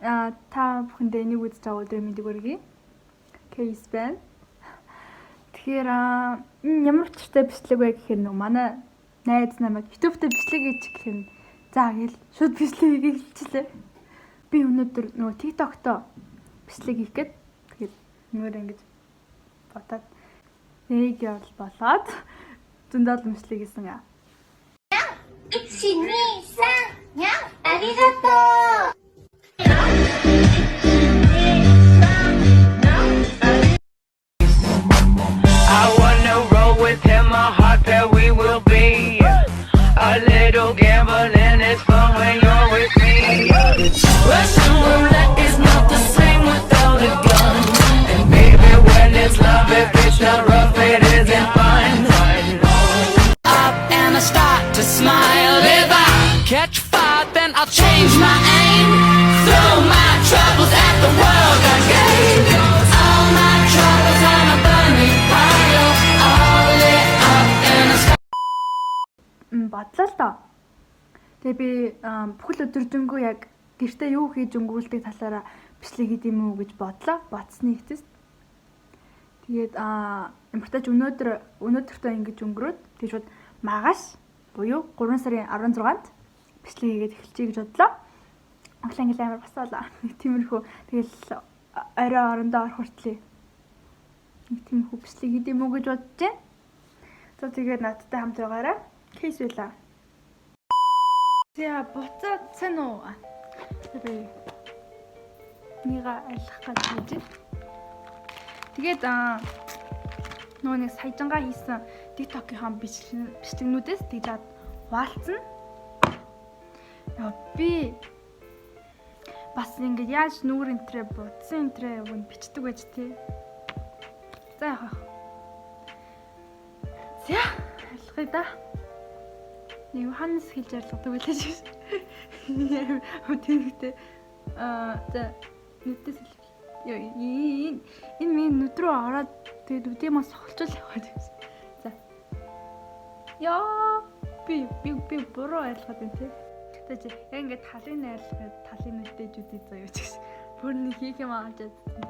та бүхэндээ энийг үзэж байгаа өдрийн мэндийг хүргэе. Кейс байна. Тэгэхээр энэ ямар учиртай бичлэг вэ гэхээр нэг манай найз намайг YouTube-д бичлэг хийж гэхээр за гээл шууд бичлэгийг хэлчихлээ. Би өнөөдөр нөгөө TikTok-то бичлэг хийх гээд тэгээд нөр ингэж бодоод нэг явал болоод зөндөл бичлэг хийсэн яа. 1、2、3、にゃん、ありがとう。I wanna roll with him, a hot pair we will be. A little gambling is fun when you're with me. Russian roulette is not the same without a gun. And baby, when it's love, if it's not rough, it isn't fun. Up and I start to smile. If I catch fire, then I'll change my aim. Throw my troubles at the world again. All my troubles on a burning pile. All lit up and I start. Бодлоо л доо. Тэгээ би бүхэл өдөржингөө яг гэртээ юу хийж өнгөрүүлдэг талаараа бичлэг хийх юм уу гэж бодлоо. Бодсны эцэст. Тэгээд эмхтэж өнөөдөртөө ингэж өнгөрөөд тэгээд шууд магаш буюу 3 сарын 16-нд бичлэг хийгээд эхэлчихье гэж бодлоо. Англиан амар басаалаа. Нэг тиймэрхүү тэгэл орой орондоо орох хүртлээ. Нэг тиймэрхүү бичлэг хийх юм уу гэж бодож байна. За тэгээд надтай хамт байгаарай. Кейс үлээ. За буцаад сайн уу? Би нэга айлах гэж байна. Тэгээд нөгөө нэг саяжангаа хийсэн TikTok-ийн бичлэгнүүдээс тэгээд хуваалцсан. Яа би бас ингэж яаж нүүр энтрээ будсан энтрээ өгн бичдэг байж тээ. За яах вэ? За айлхая да. Нэг ханас хэлж ярьдаг байлаа шүү. Өтөртэй за нүдээс ёо энэ минь нүд рүү ороод тэгээд үдээ мас сохолчул яваад байсан. За. Яа би буруу ойлгоод байна те. Тэгээд яг ингээд талын найрлахад талын нүдтэй зүдий заяа ч гэсэн бүр нэг хийх юм аваад чадсан.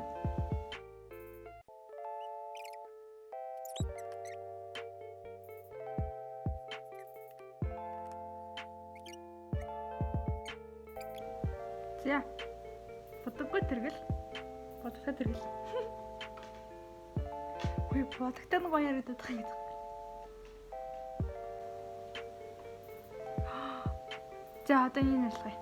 За. Бодоггүй тэргэл. Бодогтой тэргэл. Хөөе, бодогтой нь гоё яриад байгаа юм. За, одоо энэ ялгая.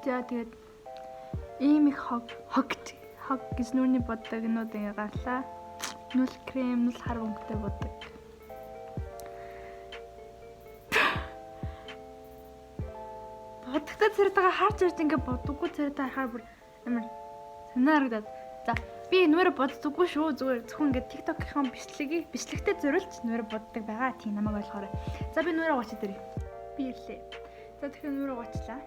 За, тэгээд ийм их хог гэж нүрний боддог нүүд ингэ гарлаа. Нүл крем, нүл хар өнгөтэй боддог. Бодогтой царайгаа харж ирж ингэ бодоггүй царайгаа харахаар бүр амар санаарагдаад. За би нүрэ боддоггүй шүү. Зөвхөн ингэ TikTok-ийн бичлэгтэй зориулж нүрэ боддог байгаа. Тийм намайг ойлгоорой. За би нүрэ гоч дээрээ. Би ирлээ. За тэгэхээр нүрэ гочлаа.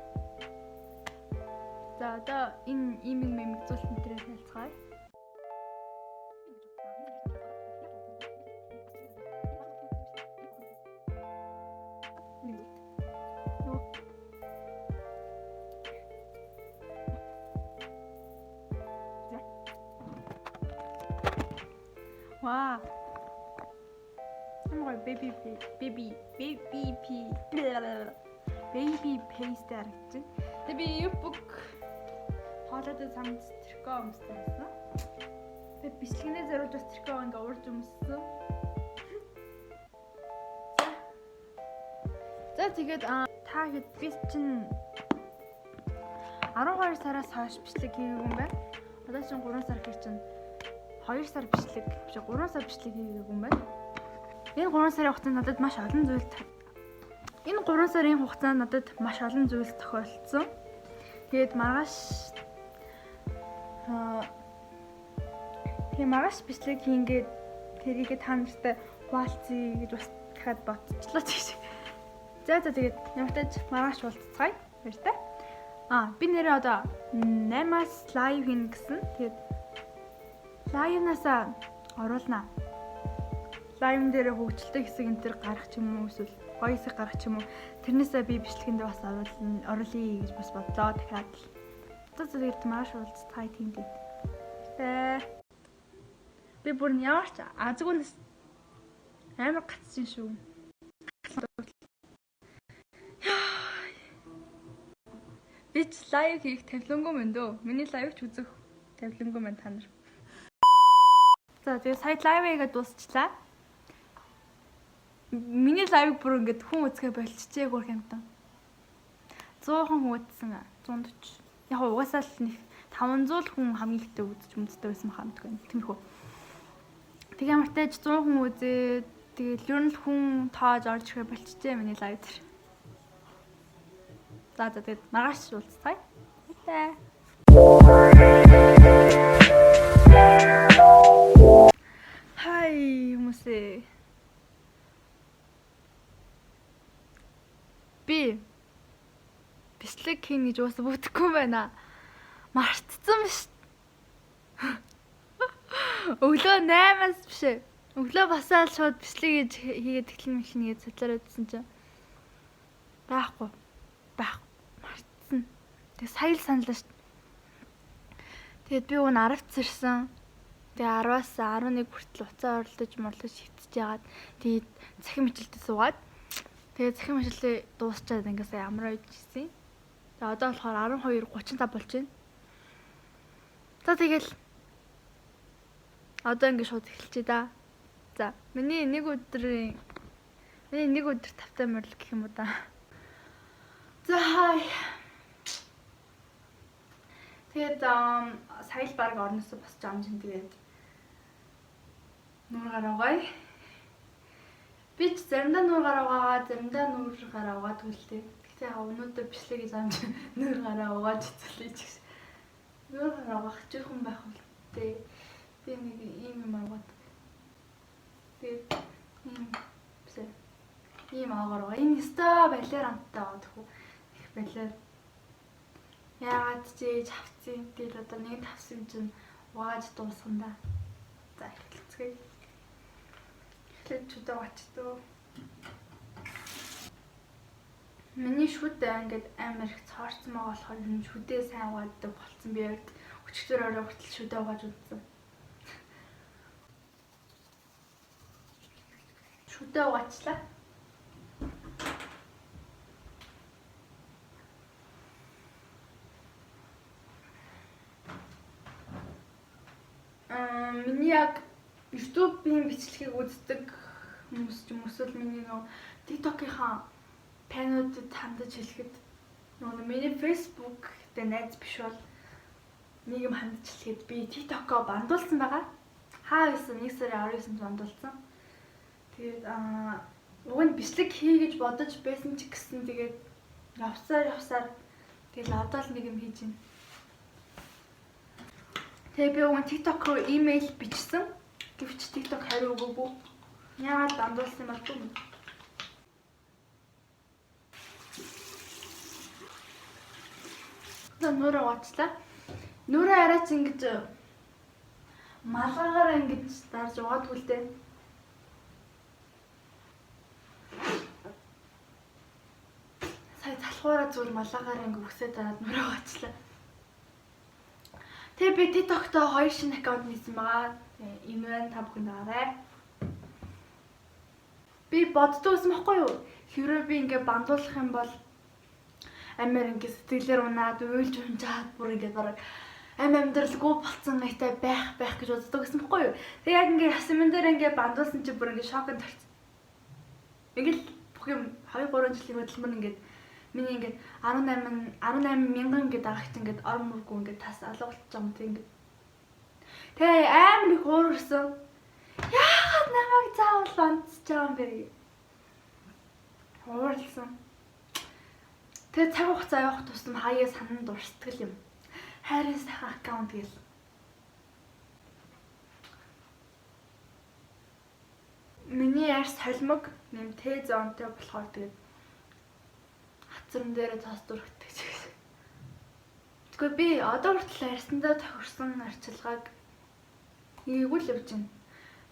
За одоо энэ имийг зүйлтэн дээр хэлцгаая. Wow. Ямар baby paste аргач. Тэгээ би юбк хоолойтой самд трико өмссөн байсан. Тэгээ бичлэгнээ зориулж бас трико ингээ уурж өмссөн. За тэгээд та хэд би чинь 12 сараас хойш бичлэг хийгээгүй юм байна. Одоо чинь 3 сар гэх чинь 2 сар бичлэг биш 3 сар бичлэг хийгээгүй юм байна. Энэ 3 сарын хугацаанд надад маш олон зүйл тохиолдсон. Тэгээд маргааш бичлэг хийнгээд тэрийгэ та нартай хуваалцъя гэж бас дахиад бодчихлоо тийш. За тэгээд ямар ч тач маргааш уулзцгаая. Баяртай. Би нэрээ одоо 8-аас лайв хийнэ гэсэн. Тэгээд лайвнасаа оруулнаа. Лайм дээр хөгжилтэй хэсэг энэ төр гарах ч юм уу эсвэл гоё хэсэг гарах ч юм уу. Тэрнээсээ би бичлэгэндээ бас оруулъя гэж бас бодлоо. Дахиад л. Одоо зэрэг маш уулзтай тийм дээ. Би бүр ямар ч азгуунаас амар гацсан шүү. Би ч лайв хийх тавилангүй мэн дөө. Миний лайв ч үзэх тавилангүй мэн та нар. За тэгээ сая лайв хийгээд дуусчлаа. Миний лайв бүр ингээд хүн үзгээ болчихжээ гөр хэмтэн. 100 хүн үзсэн 140. Яг угаасаа л нэг 500 хүн хамгийн ихтэй үздэг байсан хамтгүй. Тэмхүү. Тэг ямар тааж 100 хүн үзээ. Тэгээд ер нь хүн тоож орж ирэх болчихжээ миний лайв дээр. За тэгээд маргааш уулзцгаая. Бай. Хай хүмүүсээ. Би бичлэг хийн гэж уусаа бүтэхгүй байна. Мартцсан биш. Өглөө 8-аас биш ээ. Өглөө басаал шууд бичлэг хийгээд эхлэн гэж судлаад үзсэн чинь байхгүй. Мартсан. Тэгээ сая л саналаа шүү. Тэгээд би өгн 10-ц ирсэн. Тэгээ 10-аас 11 хүртэл уцаа орлож шигтэж яагаад тэгээд цахим хичээлдээ суугаад тэгээ цахим хичээлээ дуусчаад ингээс ямар ойж гисэн. Тэгээ одоо болохоор 12:35 болж байна. За тэгэл одоо ингэ шууд эхэлчихэ да. За миний нэг өдөр тавтай морил гэх юм уу да. За хай. Тэгээд сая л баг орноосоо босч амжин тэгээд нүүр гараагаа. Би ч заримдаа нүүр гараагаа, заримдаа нүүр гараагаа түлтэй. Гэхдээ өнөөдөр бичлэг гэж амжин нүүр гараагаа чицэлээ ч гэсэн. Нүүр гараагаа жоохон байх үлдээ. Би нэг ийм аваад. Тэгээд ийм аагаар. Энэ өстой балер амттай аваад хөө. Их балер. Яагаад ч авцсан. Тэгээд одоо нэг тавсан чинь угааж дуусгана да. За эхэлцгээе. Эхлээд чүдэ бачдөө. Миний шүдэ ингээд амар их цаарцсан байгаа болохоор энэ шүдээ сайн угаадаг болцсон би яг өчигдөр орой хүртэл шүдэ угааж үзсэн. Шүдэ угаачлаа. Миний яг YouTube-ийн бичлэгийг үздэг хүмүүс ч юм эсвэл миний нөө TikTok-ийнхаа пануудад хандаж хэлэхэд нөгөө миний Facebook дээр найз биш бол нэг юм хандаж хэлэхэд би TikTok-оо бандуулсан байгаа. Хаа байсан 1 сарын 19-нд бандуулсан. Тэгээд уг нь бичлэг хий гэж бодож байсан ч гэсэн тэгээд явсаар тэгэл одоо л нэг юм хийж байна. Тэгээ би уг TikTok руу имэйл бичсэн. Гэвч TikTok хариу өгөөгүй. Яагаад бандуулсан юм бэ? Нүрээ уцлаа. Нүрээ арайч ингэж малгаагаар ингэж дарж угаадгүй л дээ. Сая залхуураа зүгээр малгаагаар ингэ үсээ дараад нүрээ уцлаа. Тэгээ би TikTok-то 2 шинэ аккаунт нээсэн байгаа. Энэ байна та бүхэнд аваарай. Би боддог байсан байхгүй юу? Хэрвээ би ингэ бандуулах юм бол амар ингэ сэтгэлээр унаад уйлж унжаад бүр ингэ бараг амьдралгүй болцсон гайтай байх гэж боддог гэсэн байхгүй юу? Тэгээ яг ингэ ясман дээр ингэ бандуулсан чи бүр ингэ шокнд орсон. Ингээл бүх юм 2-3 жилийн хөдөлмөр ингэ миний ингэ 18 мянган ингэ дагагч ингэ ор мөргөө ингэ тас алгуулж байгаа юм тийм ингэ. Тэгээ амар их уурсан. Яагаад намайг заавал бандсаж байгаа юм бэ? Уурлсан. Тэгээ цаг хугацаа явах тусам хаяа санан дурсдаг юм. Хайрын сайхан аккаунт гэл. Миний яар солимог нэм Т зонтой болохоор тэгээд хацран дээр цаас дурхдаг ч гэсэн. Тэгвэл би одоо хүртэл арьсандаа тохирсон арчилгааг ийгүүл явж байна.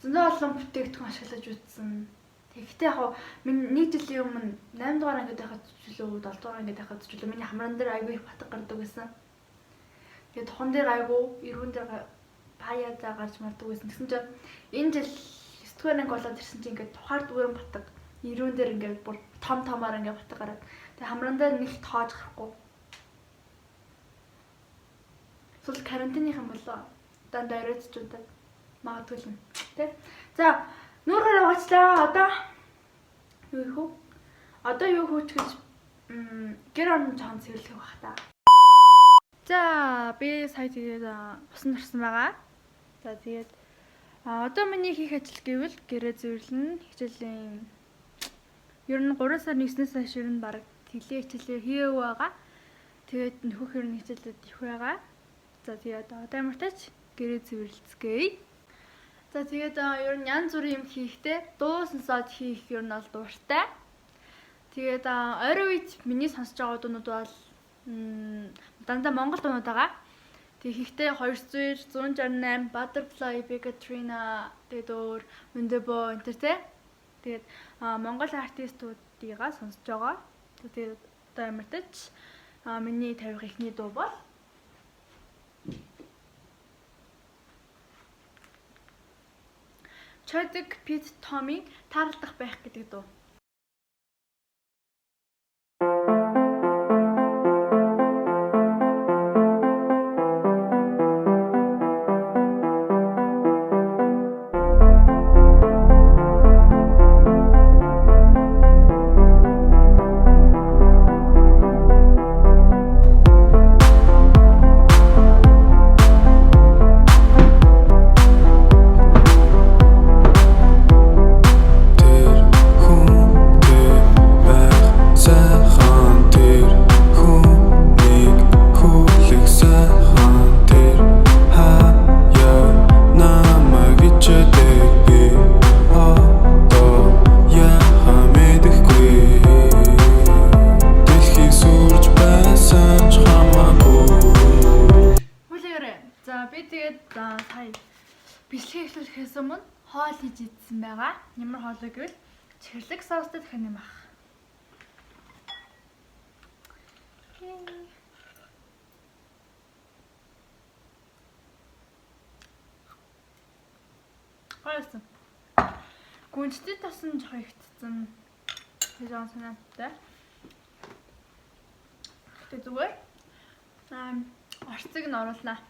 зөндөө олон бүтээгдэхүүн ашиглаж үзсэн. Тэгэхдээ яг миний нэг жилийн өмнө 8 дугаар ангид байхад чөлөө 7 дугаар ангид байхад чөлөө миний хамран дээр айгүй их батг гардаг байсан. Тэгээ тухан дээр айгүй эрүүн дээр паяада гарч мардаг байсан. Тэгсэн чинь энэ жил 9 дугаар анги болоод ирсэн чинь ингээд тухаар дүүрэн батг эрүүн дээр ингээд бүр том томоор ингээд батг гараад тэгээ хамран дээр нэг тоож гарахгүй. Эсвэл карантиныхан болоо. Дандаа өрөөцчүүдэд магадгүй л юм. Тэ. За, нүүрээр угаачлаа. Одоо юу их вэ? Одоо юу хөөч гэж гэр орон жоон цэвэрлэх байх та. За, би сая тэгээд усан нарсан байгаа. За, тэгээд одоо миний хийх ажил гэвэл гэрээ цэвэрлэн хичээлийн ер нь 3 сарын 9-ээс хойш ер нь баг тэлээ хичээлээ хийв байгаа. Тэгээд нөхөх ер нь хичээлүүд их байгаа. За, тэгээд одоо ямартач гэрээ цэвэрлэцгээе. За, тэгээд ер нь янз бүрийн юм хийхдээ дуу сонсоод хийх ер нь бол дуртай. Тэгээд ойрын үед миний сонсож байгаа дуунууд бол дандаа монгол дуунууд байгаа. Тэгээд хийхдээ 200, 168, Butterfly, Begatrina, тэгээд өөр Wonderboy энэ тэ. Тэгээд монгол артистуудыгаа сонсож байгаа. Тэгээд одоо ямартач миний тавих ихний дуу бол Chadwick Pete Tommy таарлах байх гэдэг дуу. Бэлтгэл эхлэхээс өмнө хоол хийж идсэн байгаа. Ямар хоол вэ гэвэл чихэрлэг соустай дахин юм ах. Хайсан. Гүнжтэй тасан жоо ихтсэн. Тэгж он санаатай. Тэг зүгээр. Орцыг нь оруулнаа.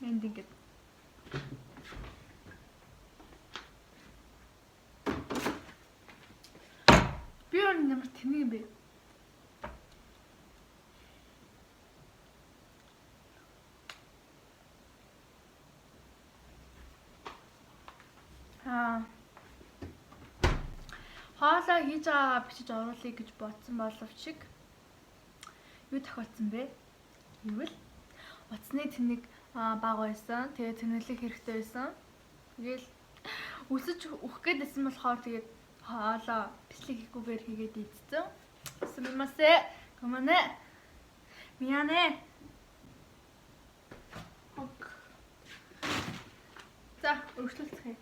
Энд ингэж. Би өөр ямар тэнэг юм бэ? Хоолоо хийж байгаа бичиж оруулъя гэж бодсон боловч юу тохиолдсон бэ? Гэвэл утасны тэнэг бага байсан. Тэгээд тэнэглэх хэрэгтэй байсан. Тэгэл үсэж өөх гээдсэн болохоор тэгээд хоолоо бичлэг хийхгүйгээр хийгээд идсэн. Сумимасе. Гомонэ. Миянэ. Ок. За, өргөжлөлцгөө.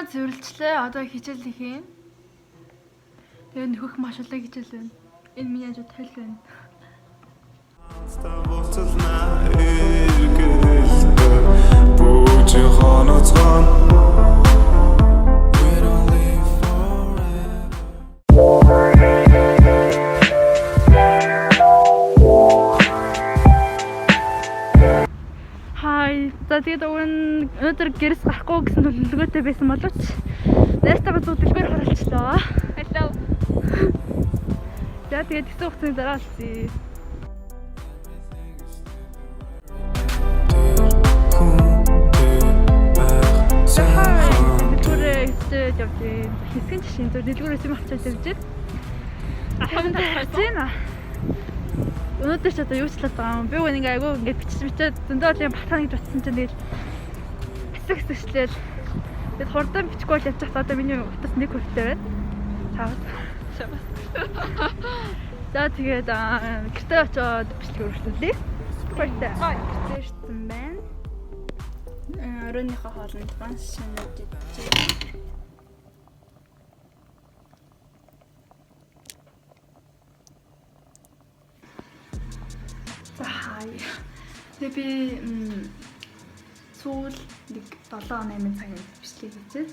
Цэвэрлжлээ. Одоо хичээл хийх юм. Тэгээд нөхөх маш олон хичээл байна. Энэ миний ажил хэл байна. За тэгээд өнөөдөр гэрээс гарахгүй гэсэн төлөвлөгөөтэй байсан боловч найстайгаа зүг дэлгүүр харалчлаа. Hello. За тэгээд хэсэг хугацааны дараа олцъя. Хэсэг явж хэсгийн жишээ зөв дэлгүүрээс юм авчаад явж байна. Аханд хацэна. Өнөөдөр ч одоо юу ч талаад байгаа юм. Би нэг айгу ингээд бичээд зөндөө л батхаа гэж утсан чинь тэгэл хэсэгчлээл. Тэгээд хурдан бичихгүй л явж байхдаа одоо миний утас нэг хүртэл байна. Чавс. За тэгээд гэртээ очиод бичлэг өргөжлүүлээ. Гэртээ ирсэн байна. Оройныхоо хоолнд банс шинээд идчихээ. Тэгээ би сүүл нэг 7-8 цагийн бичлэг хийчихсэн.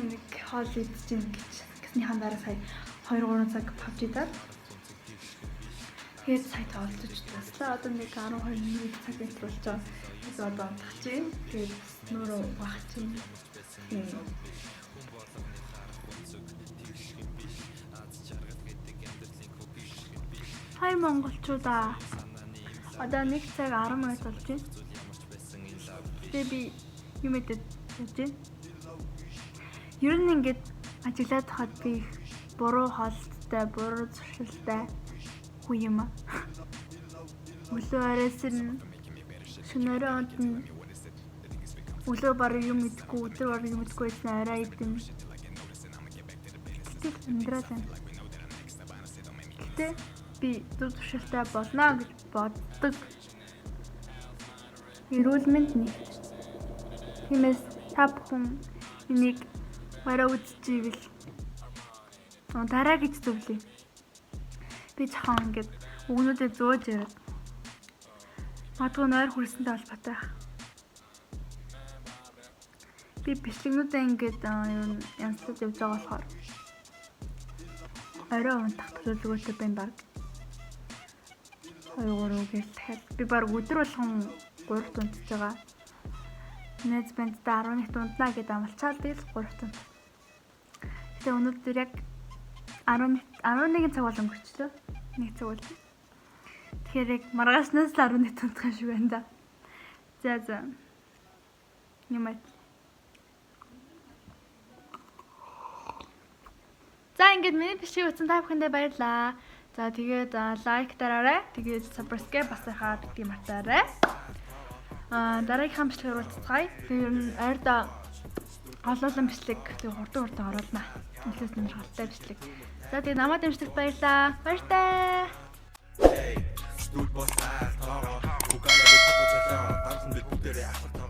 Нэг хоол идэж ин гэж гэснийхэн дараа сая 2-3 цаг павжидаад тэгээд сая тоолцож дуслаа. Одоо нэг 12 минут цаг интролж байгаа. Тэгээд одоо тахчих. Тэгээд нөрөө багчих. Хай монголчуудаа одоо 1 цаг 10 минут болж байна. Тэгээ би юм эдэд хийж байна. Ер нь ингээд ажиллаад хахад би буруу хоолттой, буруу зуршилтай хүү юм аа. Өглөө арайс нь шөнөөрөө онтон өглөө бараг юм идэхгүй, өдөр бараг юм идэхгүй байсан арай идэм. Тэгэл амьдрал байна. Гэтэ би зуршилтай болно гэж боддог. Эрүүл мэнд нэг. Тиймээс та бүхэн энийг бараа үзчихвэл дараа гэж зөвлөе. Би цахан ингээд өгнүүдээ зөөж яриад. Магадгүй нойр хүрсэнтэй холбоотой. Би бичлэгнүүдээ ингээд янзлаад явж байгаа болохоор орой унтах төлөвлөгөөтэй байна баг. 2-3 гээл дахиад би баг өдөр болгон 3 унтж байгаа. Найз бандтай 11-т унтнаа гэдээ амлчаад тэгэл 3 унт. Тэгээ өнөөдөр яг 11 цаг болон өнгөрчлөө. 1 цаг бол. Тэгэхээр яг маргаашнаас л 11-т унтах юм шиг байна да. За. Нэмээд. За ингээд миний бичлэг утсан та бүхэндээ баярлалаа. За тэгээд лайк дараарай. Тэгээд subscribe бас хаад гэдэг мартаарай. Дараагийнхаа бичлэгээр уулзцгаая. Тэгээд ойрдоо олон бичлэг тэгээд хурдан оруулнаа. Үнэхээр сонирхолтой бичлэг. За тэгээд намайг дэмждэг баярлалаа. Баяртай. Стул босаа тараа. Угаалаа бид хотод цалаа. Дансан бид бүгдээрээ ахалт